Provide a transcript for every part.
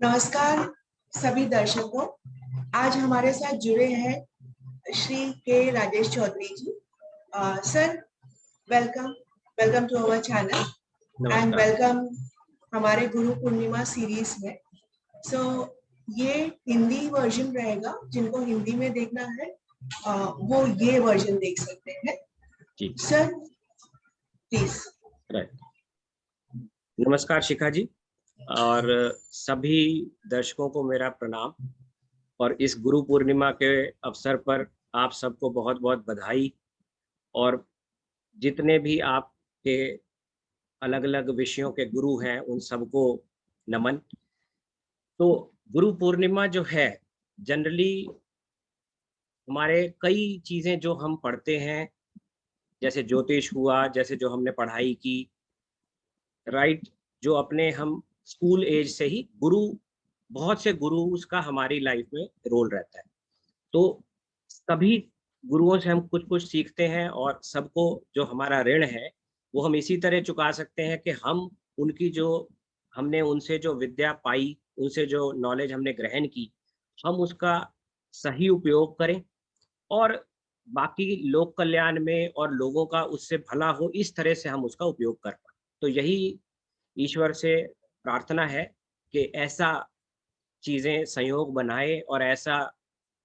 नमस्कार सभी दर्शकों। आज हमारे साथ जुड़े हैं Shri K Rajesh Chaudhary ji. Sir, welcome welcome to our channel and नमस्कार। वेलकम हमारे गुरु पूर्णिमा सीरीज में। सो ये हिंदी वर्जन रहेगा, जिनको हिंदी में देखना है वो ये वर्जन देख सकते हैं। जी सर प्लीज। राइट। नमस्कार शिखा जी और सभी दर्शकों को मेरा प्रणाम। और इस गुरु पूर्णिमा के अवसर पर आप सबको बहुत बहुत बधाई। और जितने भी आपके अलग अलग विषयों के गुरु हैं उन सबको नमन। तो गुरु पूर्णिमा जो है, जनरली हमारे कई चीज़ें जो हम पढ़ते हैं, जैसे ज्योतिष हुआ, जैसे जो हमने पढ़ाई की, राइट, जो अपने हम स्कूल एज से ही गुरु, बहुत से गुरु उसका हमारी लाइफ में रोल रहता है। तो सभी गुरुओं से हम कुछ कुछ सीखते हैं और सबको जो हमारा ऋण है वो हम इसी तरह चुका सकते हैं कि हम उनकी जो हमने उनसे जो विद्या पाई, उनसे जो नॉलेज हमने ग्रहण की, हम उसका सही उपयोग करें और बाकी लोक कल्याण में और लोगों का उससे भला हो, इस तरह से हम उसका उपयोग कर पाएँ। तो यही ईश्वर से प्रार्थना है कि ऐसा चीज़ें संयोग बनाए और ऐसा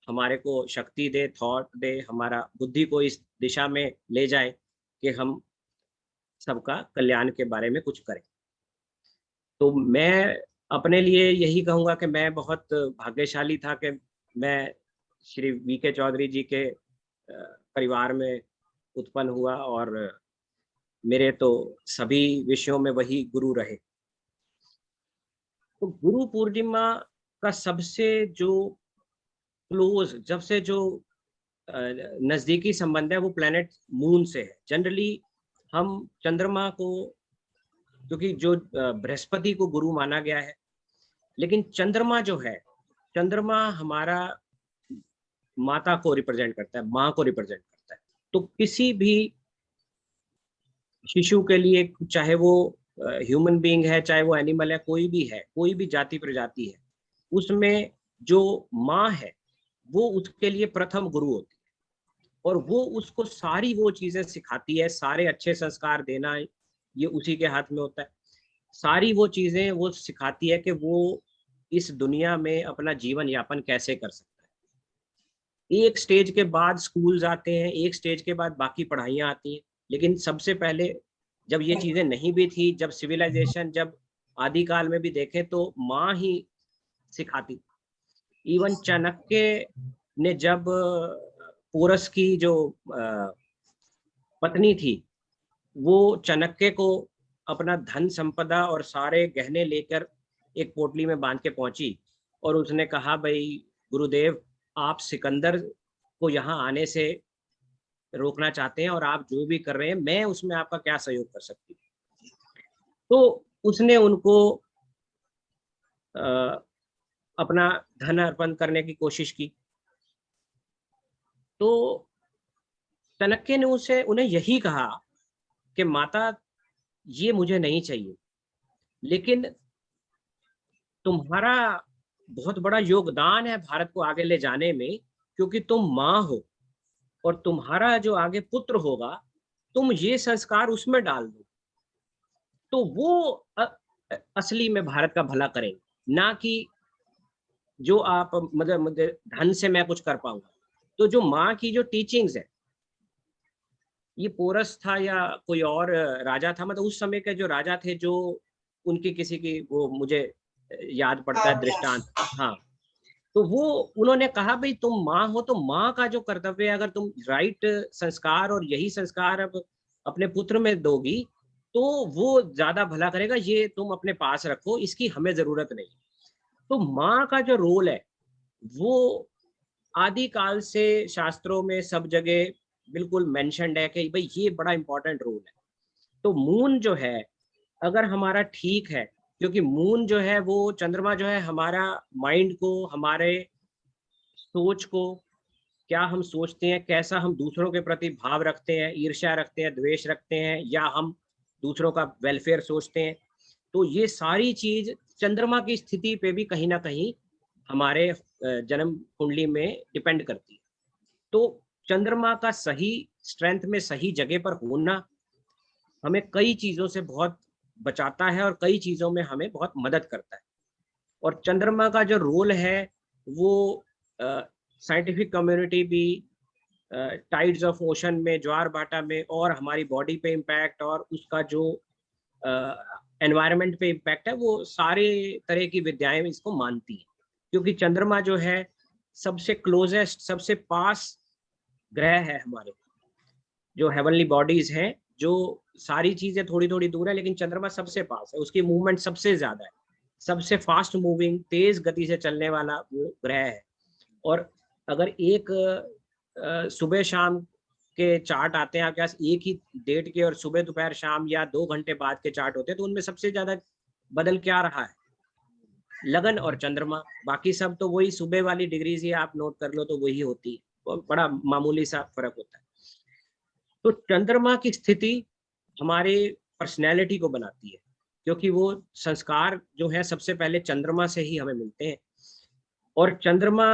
हमारे को शक्ति दे, थॉट दे, हमारा बुद्धि को इस दिशा में ले जाए कि हम सबका कल्याण के बारे में कुछ करें। तो मैं अपने लिए यही कहूँगा कि मैं बहुत भाग्यशाली था कि मैं श्री वी के चौधरी जी के परिवार में उत्पन्न हुआ और मेरे तो सभी विषयों में वही गुरु रहे। तो गुरु पूर्णिमा का सबसे जो क्लोज, जब से जो नज़दीकी संबंध है वो प्लैनेट मून से है। जनरली हम चंद्रमा को, क्योंकि जो बृहस्पति को गुरु माना गया है, लेकिन चंद्रमा जो है, चंद्रमा हमारा माता को रिप्रेजेंट करता है, माँ को रिप्रेजेंट करता है। तो किसी भी शिशु के लिए, चाहे वो ह्यूमन बीइंग है, चाहे वो एनिमल है, कोई भी है, कोई भी जाति प्रजाति है, उसमें जो माँ है वो उसके लिए प्रथम गुरु होती है और वो उसको सारी वो चीज़ें सिखाती है। सारे अच्छे संस्कार देना ये उसी के हाथ में होता है। सारी वो चीज़ें वो सिखाती है कि वो इस दुनिया में अपना जीवन यापन कैसे कर सकता है। एक स्टेज के बाद स्कूल्स आते हैं, एक स्टेज के बाद बाकी पढ़ाइयाँ आती हैं, लेकिन सबसे पहले जब ये चीज़ें नहीं भी थी, जब सिविलाइजेशन, जब आदिकाल में भी देखें तो माँ ही सिखाती। इवन चाणक्य ने जब पोरस की जो पत्नी थी, वो चाणक्य को अपना धन संपदा और सारे गहने लेकर एक पोटली में बांध के पहुंची और उसने कहा, भाई गुरुदेव, आप सिकंदर को यहाँ आने से रोकना चाहते हैं और आप जो भी कर रहे हैं, मैं उसमें आपका क्या सहयोग कर सकती हूँ। तो उसने उनको अ, अपना धन अर्पण करने की कोशिश की। तो चाणक्य ने उसे उन्हें यही कहा कि माता, ये मुझे नहीं चाहिए, लेकिन तुम्हारा बहुत बड़ा योगदान है भारत को आगे ले जाने में, क्योंकि तुम माँ हो और तुम्हारा जो आगे पुत्र होगा, तुम ये संस्कार उसमें डाल दो, तो वो असली में भारत का भला करेंगे, ना कि जो आप मतलब मुझे धन से मैं कुछ कर पाऊंगा। तो जो माँ की जो टीचिंग्स है, ये पोरस था या कोई और राजा था, मतलब उस समय के जो राजा थे, जो उनकी किसी की वो मुझे याद पड़ता है दृष्टांत। हाँ, तो वो उन्होंने कहा, भाई तुम माँ हो तो माँ का जो कर्तव्य है, अगर तुम राइट संस्कार और यही संस्कार अब अपने पुत्र में दोगी तो वो ज्यादा भला करेगा, ये तुम अपने पास रखो, इसकी हमें जरूरत नहीं। तो माँ का जो रोल है वो आदिकाल से शास्त्रों में सब जगह बिल्कुल मेंशन्ड है कि भाई ये बड़ा इंपॉर्टेंट रोल है। तो मून जो है, अगर हमारा ठीक है, क्योंकि मून जो है वो चंद्रमा जो है हमारा माइंड को, हमारे सोच को, क्या हम सोचते हैं, कैसा हम दूसरों के प्रति भाव रखते हैं, ईर्ष्या रखते हैं, द्वेष रखते हैं, या हम दूसरों का वेलफेयर सोचते हैं, तो ये सारी चीज चंद्रमा की स्थिति पे भी कहीं ना कहीं हमारे जन्म कुंडली में डिपेंड करती है। तो चंद्रमा का सही स्ट्रेंथ में सही जगह पर होना हमें कई चीजों से बहुत बचाता है और कई चीजों में हमें बहुत मदद करता है। और चंद्रमा का जो रोल है वो साइंटिफिक कम्युनिटी भी टाइड्स ऑफ ओशन में, ज्वार भाटा में, और हमारी बॉडी पे इम्पैक्ट और उसका जो एनवायरनमेंट पे इम्पैक्ट है, वो सारे तरह की विद्याएं इसको मानती हैं। क्योंकि चंद्रमा जो है सबसे क्लोजेस्ट, सबसे पास ग्रह है हमारे जो हेवनली बॉडीज हैं। जो सारी चीजें थोड़ी थोड़ी दूर है, लेकिन चंद्रमा सबसे पास है, उसकी मूवमेंट सबसे ज्यादा है, सबसे फास्ट मूविंग, तेज गति से चलने वाला वो ग्रह है। और अगर एक सुबह शाम के चार्ट आते हैं आपके पास, एक ही डेट के, और सुबह दोपहर शाम या 2 घंटे बाद के चार्ट होते हैं, तो उनमें सबसे ज्यादा बदल क्या रहा है? लगन और चंद्रमा। बाकी सब तो वही सुबह वाली डिग्रीज ही आप नोट कर लो तो वही होती है, बड़ा मामूली सा फर्क होता है। तो चंद्रमा की स्थिति हमारे पर्सनैलिटी को बनाती है, क्योंकि वो संस्कार जो है सबसे पहले चंद्रमा से ही हमें मिलते हैं। और चंद्रमा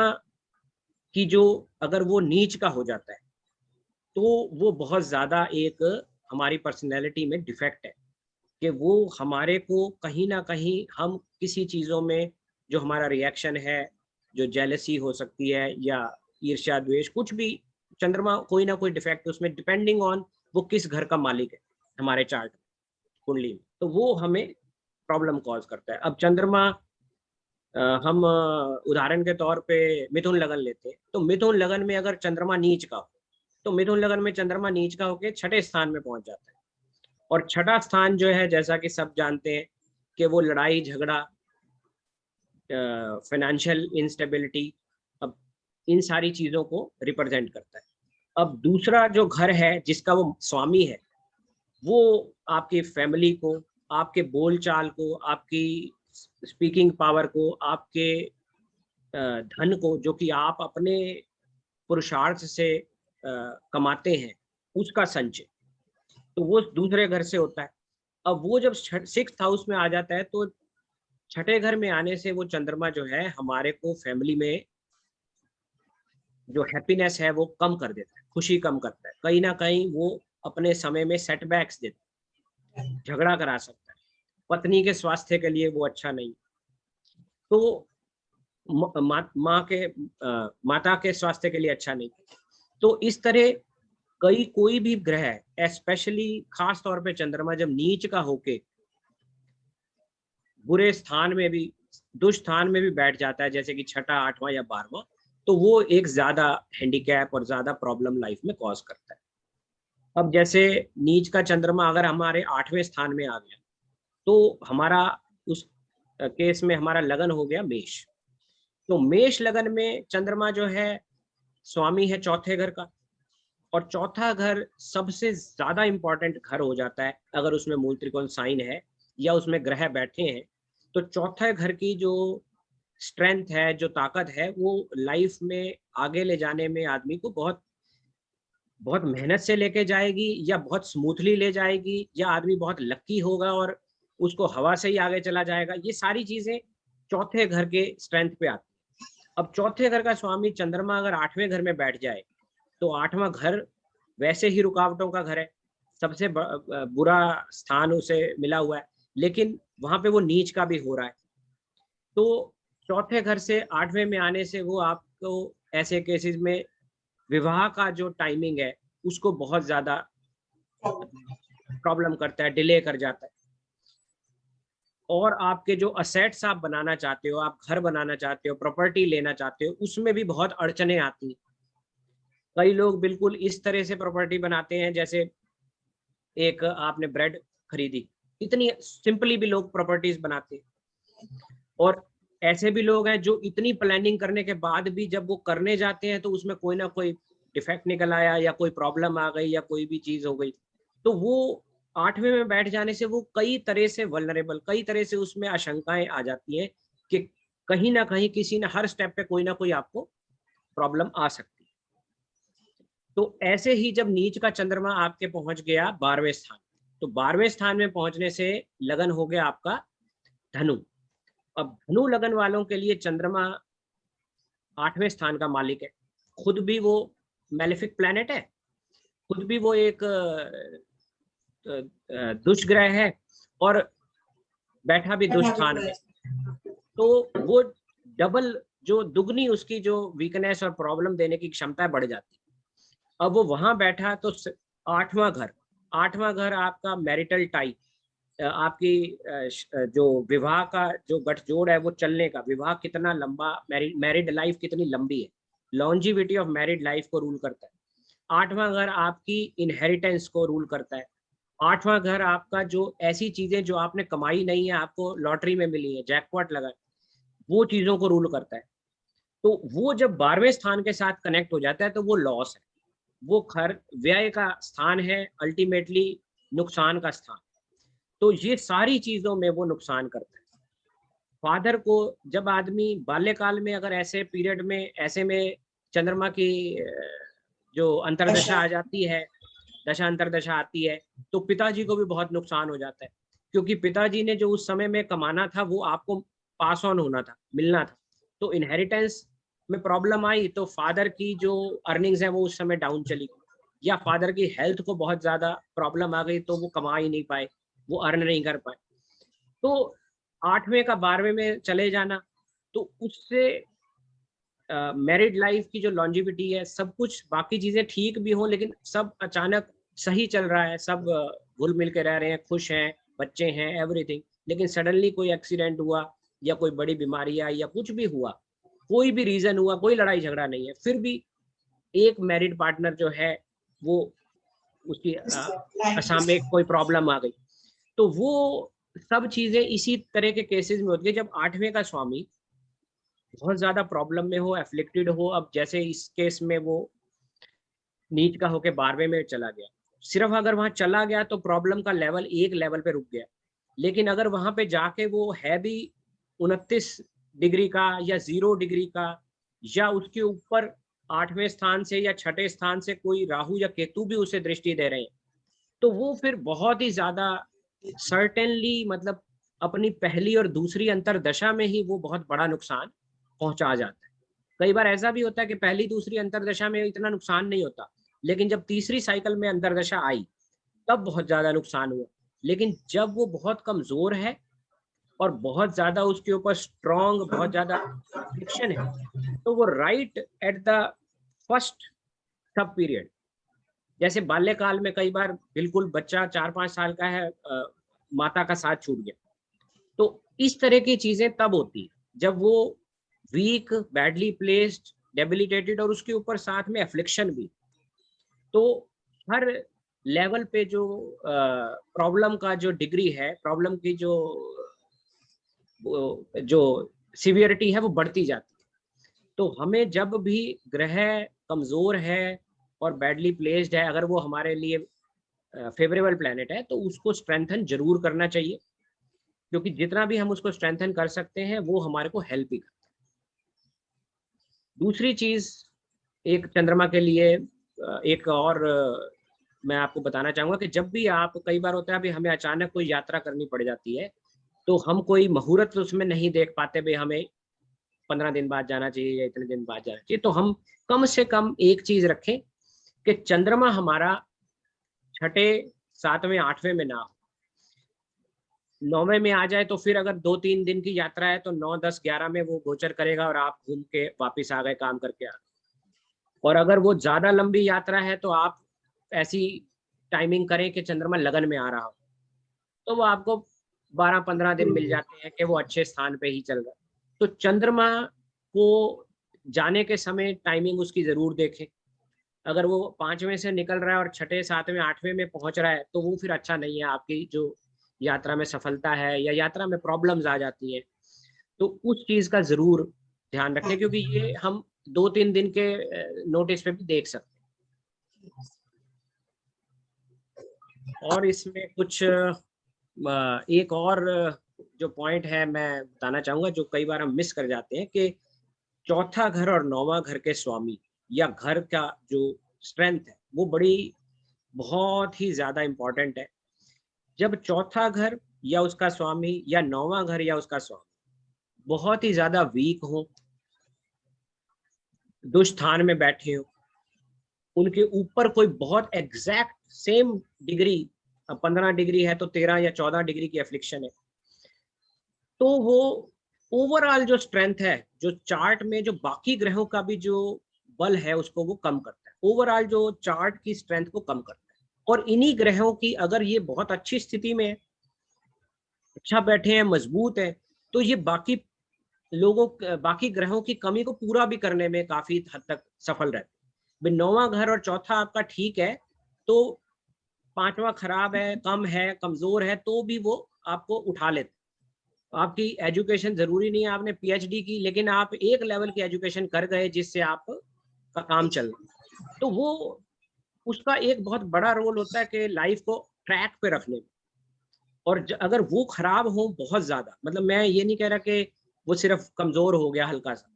की जो, अगर वो नीच का हो जाता है तो वो बहुत ज्यादा एक हमारी पर्सनैलिटी में डिफेक्ट है, कि वो हमारे को कहीं ना कहीं, हम किसी चीजों में जो हमारा रिएक्शन है, जो जेलसी हो सकती है या ईर्ष्या द्वेष, कुछ भी, चंद्रमा कोई ना कोई डिफेक्ट उसमें, डिपेंडिंग ऑन वो किस घर का मालिक है हमारे चार्ट कुंडली में, तो वो हमें प्रॉब्लम कॉज करता है। अब चंद्रमा हम उदाहरण के तौर पे मिथुन लगन लेते हैं, तो मिथुन लगन में अगर चंद्रमा नीच का हो, तो मिथुन लगन में चंद्रमा नीच का होकर 6ठे स्थान में पहुंच जाता है। और 6ठा स्थान जो है, जैसा कि सब जानते हैं कि वो लड़ाई झगड़ा, फाइनेंशियल इंस्टेबिलिटी, अब इन सारी चीजों को रिप्रेजेंट करता है। अब दूसरा जो घर है जिसका वो स्वामी है, वो आपकी फैमिली को, आपके बोलचाल को, आपकी स्पीकिंग पावर को, आपके धन को, जो कि आप अपने पुरुषार्थ से कमाते हैं, उसका संचय, तो वो दूसरे घर से होता है। अब वो जब 6th हाउस में आ जाता है, तो 6ठे घर में आने से वो चंद्रमा जो है हमारे को फैमिली में जो हैप्पीनेस है वो कम कर देता है, खुशी कम करता है, कहीं ना कहीं वो अपने समय में सेटबैक्स देता है, झगड़ा करा सकता है, पत्नी के स्वास्थ्य के लिए वो अच्छा नहीं, तो माता के स्वास्थ्य के लिए अच्छा नहीं। तो इस तरह कोई भी ग्रह है, स्पेशली खास तौर पे चंद्रमा जब नीच का होके बुरे स्थान में भी, दुष्स्थान में भी बैठ जाता है, जैसे कि 6ठा, 8वां या 12वां, तो वो एक ज्यादा हैंडीकैप और ज्यादा प्रॉब्लम लाइफ में कॉज करता है। अब जैसे नीच का चंद्रमा अगर हमारे 8वें स्थान में आ गया, तो हमारा उस केस में हमारा लगन हो गया मेष। तो मेष लगन में चंद्रमा जो है स्वामी है चौथे घर का, और चौथा घर सबसे ज्यादा इंपॉर्टेंट घर हो जाता है अगर उसमें मूल त्रिकोण साइन है या उसमें ग्रह बैठे हैं। तो चौथे घर की जो स्ट्रेंथ है, जो ताकत है, वो लाइफ में आगे ले जाने में आदमी को बहुत बहुत मेहनत से लेके जाएगी, या बहुत स्मूथली ले जाएगी, या आदमी बहुत लक्की होगा और उसको हवा से ही आगे चला जाएगा। ये सारी चीजें चौथे घर के स्ट्रेंथ पे आती है। अब चौथे घर का स्वामी चंद्रमा अगर 8वें घर में बैठ जाए, तो 8वां घर वैसे ही रुकावटों का घर है, सबसे बुरा स्थान उसे मिला हुआ है, लेकिन वहां पे वो नीच का भी हो रहा है। तो चौथे घर से 8वें में आने से वो आपको ऐसे केसेस में विवाह का जो टाइमिंग है उसको बहुत ज्यादा प्रॉब्लम करता है, डिले कर जाता है। और आपके जो असेट्स आप बनाना चाहते हो, आप घर बनाना चाहते हो, प्रॉपर्टी लेना चाहते हो, उसमें भी बहुत अड़चने आती हैं। कई लोग बिल्कुल इस तरह से प्रॉपर्टी बनाते हैं, जैसे एक आपने ब्रेड खरीदी, इतनी सिंपली भी लोग प्रॉपर्टीज बनाते हैं। और ऐसे भी लोग हैं जो इतनी प्लानिंग करने के बाद भी जब वो करने जाते हैं तो उसमें कोई ना कोई डिफेक्ट निकल आया, या कोई प्रॉब्लम आ गई, या कोई भी चीज हो गई, तो वो 8वें में बैठ जाने से वो कई तरह से वल्नरेबल, कई तरह से उसमें आशंकाएं आ जाती हैं कि कहीं ना कहीं किसी ने हर स्टेप पे कोई ना कोई आपको प्रॉब्लम आ सकती है। तो ऐसे ही जब नीच का चंद्रमा आपके पहुंच गया 12वें स्थान, तो 12वें स्थान में पहुंचने से लगन हो गया आपका धनु। अब धनु लगन वालों के लिए चंद्रमा 8वें स्थान का मालिक है, खुद भी वो मैलेफिक प्लैनेट है, खुद भी वो एक दुष्ग्रह है और बैठा भी दुष्स्थान में, तो वो डबल जो दुगनी उसकी जो वीकनेस और प्रॉब्लम देने की क्षमता बढ़ जाती है। अब वो वहां बैठा तो 8वां घर आपका मैरिटल टाई, आपकी जो विवाह का जो गठजोड़ है वो चलने का, विवाह कितना लंबा, मैरिड लाइफ कितनी लंबी है, लॉन्जिविटी ऑफ मैरिड लाइफ को रूल करता है। 8वां घर आपकी इनहेरिटेंस को रूल करता है। 8वां घर आपका जो ऐसी चीजें जो आपने कमाई नहीं है, आपको लॉटरी में मिली है, जैकपॉट लगा, वो चीजों को रूल करता है। तो वो जब 12वें स्थान के साथ कनेक्ट हो जाता है तो वो लॉस है, वो घर व्यय का स्थान है, अल्टीमेटली नुकसान का स्थान। तो ये सारी चीजों में वो नुकसान करता है। फादर को जब आदमी बाल्यकाल में अगर ऐसे पीरियड में ऐसे में चंद्रमा की जो अंतर्दशा आ जाती है, दशा अंतर्दशा आती है, तो पिताजी को भी बहुत नुकसान हो जाता है, क्योंकि पिताजी ने जो उस समय में कमाना था वो आपको पास ऑन होना था, मिलना था। तो इनहेरिटेंस में प्रॉब्लम आई तो फादर की जो अर्निंग्स है वो उस समय डाउन चली गई, या फादर की हेल्थ को बहुत ज्यादा प्रॉब्लम आ गई तो वो कमा ही नहीं पाए, वो अर्न नहीं कर पाए। तो 8वें का 12वें में चले जाना, तो उससे मैरिड लाइफ की जो लॉन्जिविटी है, सब कुछ बाकी चीजें ठीक भी हो, लेकिन सब अचानक सही चल रहा है, सब घुल मिल के रह रहे हैं, खुश हैं, बच्चे हैं, एवरीथिंग, लेकिन सडनली कोई एक्सीडेंट हुआ या कोई बड़ी बीमारी आई या कुछ भी हुआ, कोई भी रीजन हुआ, कोई लड़ाई झगड़ा नहीं है, फिर भी एक मैरिड पार्टनर जो है वो उसकी असामयिक कोई प्रॉब्लम आ गई, तो वो सब चीजें इसी तरह के केसेस में होती है जब 8वें का स्वामी बहुत ज्यादा प्रॉब्लम में हो, एफ्लिक्टेड हो। अब जैसे इस केस में वो नीच का होके 12वें में चला गया, सिर्फ अगर वहां चला गया तो प्रॉब्लम का लेवल एक लेवल पे रुक गया, लेकिन अगर वहां पे जाके वो है भी 29 डिग्री का या 0 डिग्री का, या उसके ऊपर 8वें स्थान से या 6ठे स्थान से कोई राहु या केतु भी उसे दृष्टि दे रहे हैं, तो वो फिर बहुत ही ज्यादा सर्टेनली, मतलब अपनी पहली और दूसरी अंतरदशा में ही वो बहुत बड़ा नुकसान पहुंचा जाता है। कई बार ऐसा भी होता है कि पहली दूसरी अंतरदशा में इतना नुकसान नहीं होता, लेकिन जब तीसरी साइकिल में अंतरदशा आई तब बहुत ज्यादा नुकसान हुआ। लेकिन जब वो बहुत कमजोर है और बहुत ज्यादा उसके ऊपर स्ट्रॉन्ग, बहुत ज्यादा फ्रिक्शन है, तो वो राइट एट द फर्स्ट सब पीरियड, जैसे बाल्यकाल में कई बार बिल्कुल बच्चा 4-5 साल का है, माता का साथ छूट गया, तो इस तरह की चीजें तब होती है जब वो वीक, बैडली प्लेस्ड, डेबिलिटेटेड और उसके ऊपर साथ में एफ्लिक्शन भी। तो हर लेवल पे जो प्रॉब्लम का जो डिग्री है, प्रॉब्लम की जो सीवियरिटी है वो बढ़ती जाती है। तो हमें जब भी ग्रह कमजोर है और बैडली प्लेस्ड है, अगर वो हमारे लिए फेवरेबल प्लैनेट है तो उसको स्ट्रेंथन जरूर करना चाहिए, क्योंकि जितना भी हम उसको स्ट्रेंथन कर सकते हैं वो हमारे को हेल्प ही करता है। दूसरी चीज एक चंद्रमा के लिए एक और मैं आपको बताना चाहूंगा कि जब भी आप, कई बार होता है अभी हमें अचानक कोई यात्रा करनी पड़ जाती है, तो हम कोई मुहूर्त उसमें नहीं देख पाते, भाई हमें 15 दिन बाद जाना चाहिए या इतने दिन बाद जाना चाहिए, तो हम कम से कम एक चीज रखें कि चंद्रमा हमारा 6ठे, 7वें, 8वें में ना हो, 9वें में आ जाए तो फिर अगर 2-3 दिन की यात्रा है तो 9, 10, 11 में वो गोचर करेगा और आप घूम के वापिस आ गए, काम करके आ गए। और अगर वो ज्यादा लंबी यात्रा है तो आप ऐसी टाइमिंग करें कि चंद्रमा लगन में आ रहा हो, तो वो आपको 12-15 दिन मिल जाते हैं कि वो अच्छे स्थान पे ही चल रहा है। तो चंद्रमा को जाने के समय टाइमिंग उसकी जरूर देखें। अगर वो 5वें से निकल रहा है और 6ठे, 7वें, 8वें में पहुंच रहा है तो वो फिर अच्छा नहीं है, आपकी जो यात्रा में सफलता है या यात्रा में प्रॉब्लम्स आ जाती है, तो उस चीज का जरूर ध्यान रखें, क्योंकि ये हम 2-3 दिन के नोटिस पे भी देख सकते हैं। और इसमें कुछ एक और जो पॉइंट है मैं बताना चाहूंगा, जो कई बार हम मिस कर जाते हैं, कि चौथा घर और 9वां घर के स्वामी या घर का जो स्ट्रेंथ है वो बड़ी बहुत ही ज्यादा इंपॉर्टेंट है। जब चौथा घर या उसका स्वामी या 9वां घर या उसका स्वामी बहुत ही ज्यादा वीक हो, दुष्स्थान में बैठे हो, उनके ऊपर कोई बहुत एग्जैक्ट सेम डिग्री, 15 डिग्री है तो 13 या 14 डिग्री की एफ्लिक्शन है, तो वो ओवरऑल जो स्ट्रेंथ है, जो चार्ट में जो बाकी ग्रहों का भी जो बल है उसको वो कम करता है, ओवरऑल जो चार्ट की स्ट्रेंथ को कम करता है। और इन्हीं ग्रहों की अगर ये बहुत अच्छी स्थिति में अच्छा बैठे हैं, मजबूत है, तो ये बाकी लोगों, बाकी ग्रहों की कमी को पूरा भी करने में काफी हद तक सफल रहते हैं। 9वां घर और चौथा आपका ठीक है, तो 5वां खराब है, कम है, कमजोर है, तो भी वो आपको उठा लेते। आपकी एजुकेशन जरूरी नहीं है आपने पीएचडी की, लेकिन आप एक लेवल की एजुकेशन कर गए जिससे आप का काम चल रहा, तो वो उसका एक बहुत बड़ा रोल होता है कि लाइफ को ट्रैक पे रखने में। और अगर वो खराब हो बहुत ज्यादा, मतलब मैं ये नहीं कह रहा कि वो सिर्फ कमजोर हो गया हल्का सा,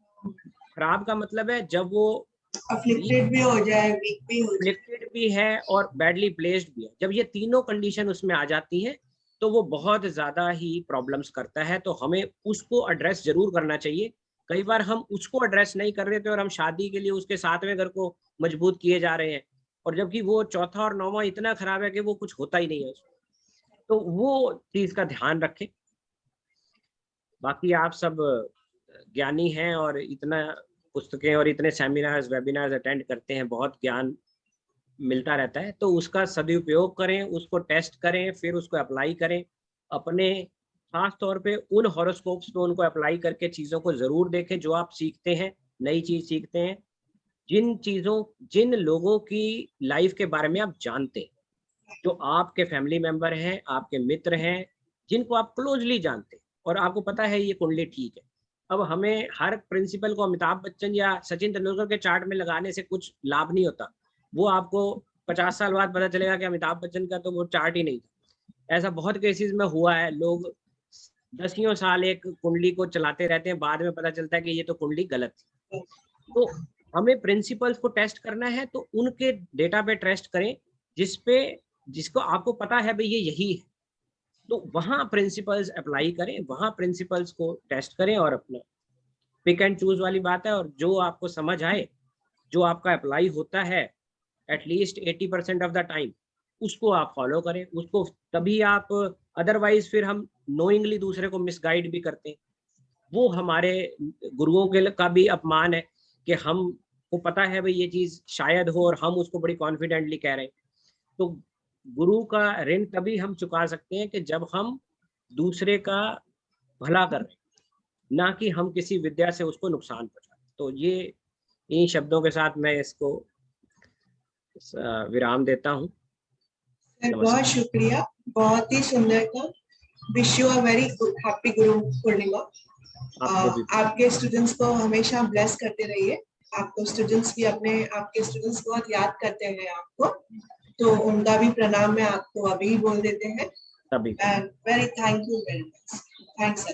खराब का मतलब है जब वो अफ्लिक्टेड भी हो जाए, वीक भी हो जाए, अफ्लिक्टेड भी है और बैडली प्लेस्ड भी है। जब ये तीनों कंडीशन उसमें आ जाती हैं तो वो बहुत ज्यादा ही प्रॉब्लम्स करता है, तो हमें उसको एड्रेस जरूर करना चाहिए। कई बार हम उसको एड्रेस नहीं कर रहे थे और हम शादी के लिए उसके 7वें घर को मजबूत किए जा रहे हैं, और जबकि वो चौथा और 9वां इतना खराब है कि वो कुछ होता ही नहीं है उसमें। तो वो चीज का ध्यान रखें। बाकी आप सब ज्ञानी हैं और इतना पुस्तकें और इतने सेमिनार्स वेबिनार्स अटेंड करते हैं, बहुत ज्ञान मिलता रहता है, तो उसका सदुपयोग करें, उसको टेस्ट करें, फिर उसको अप्लाई करें अपने, खास तौर पे उन हॉरोस्कोप्स पे उनको अप्लाई करके चीज़ों को ज़रूर देखें जो आप सीखते हैं, नई चीज़ सीखते हैं। जिन लोगों की लाइफ के बारे में आप जानते हैं, जो आपके फैमिली मेंबर हैं, आपके मित्र हैं, जिनको आप क्लोजली जानते हैं और आपको पता है ये कुंडली ठीक है। अब हमें हर प्रिंसिपल को अमिताभ बच्चन या सचिन तेंदुलकर के चार्ट में लगाने से कुछ लाभ नहीं होता। वो आपको 50 साल बाद पता चलेगा कि अमिताभ बच्चन का तो वो चार्ट ही नहीं था। ऐसा बहुत केसेस में हुआ है, लोग दसियों साल एक कुंडली को चलाते रहते हैं, बाद में पता चलता है कि ये तो कुंडली गलत थी। तो हमें प्रिंसिपल्स को टेस्ट करना है तो उनके डेटा पे टेस्ट करें जिसको आपको पता है भाई ये यही है, तो वहां प्रिंसिपल्स अप्लाई करें, वहां प्रिंसिपल्स को टेस्ट करें और अपना पिक एंड चूज वाली बात है। और जो आपको समझ आए, जो आपका अप्लाई होता है एटलीस्ट 80% ऑफ द टाइम, उसको आप फॉलो करें, उसको तभी आप, अदरवाइज फिर हम नोइंगली दूसरे को मिसगाइड भी करते हैं। वो हमारे गुरुओं के का भी अपमान है कि हम को पता है भाई ये चीज शायद हो और हम उसको बड़ी कॉन्फिडेंटली कह रहे हैं। तो गुरु का ऋण तभी हम चुका सकते हैं कि जब हम दूसरे का भला कर रहे हैं, ना कि हम किसी विद्या से उसको नुकसान पहुंचा। तो ये इन शब्दों के साथ मैं इसको विराम देता हूँ। बहुत शुक्रिया, बहुत ही सुंदर था। Wish you a very happy Guru Purnima. आपके स्टूडेंट्स को हमेशा ब्लेस करते रहिए। आपको स्टूडेंट्स भी आपके स्टूडेंट्स बहुत याद करते हैं आपको, तो उनका भी प्रणाम मैं आपको अभी बोल देते हैं। Very thank you very much. Thanks.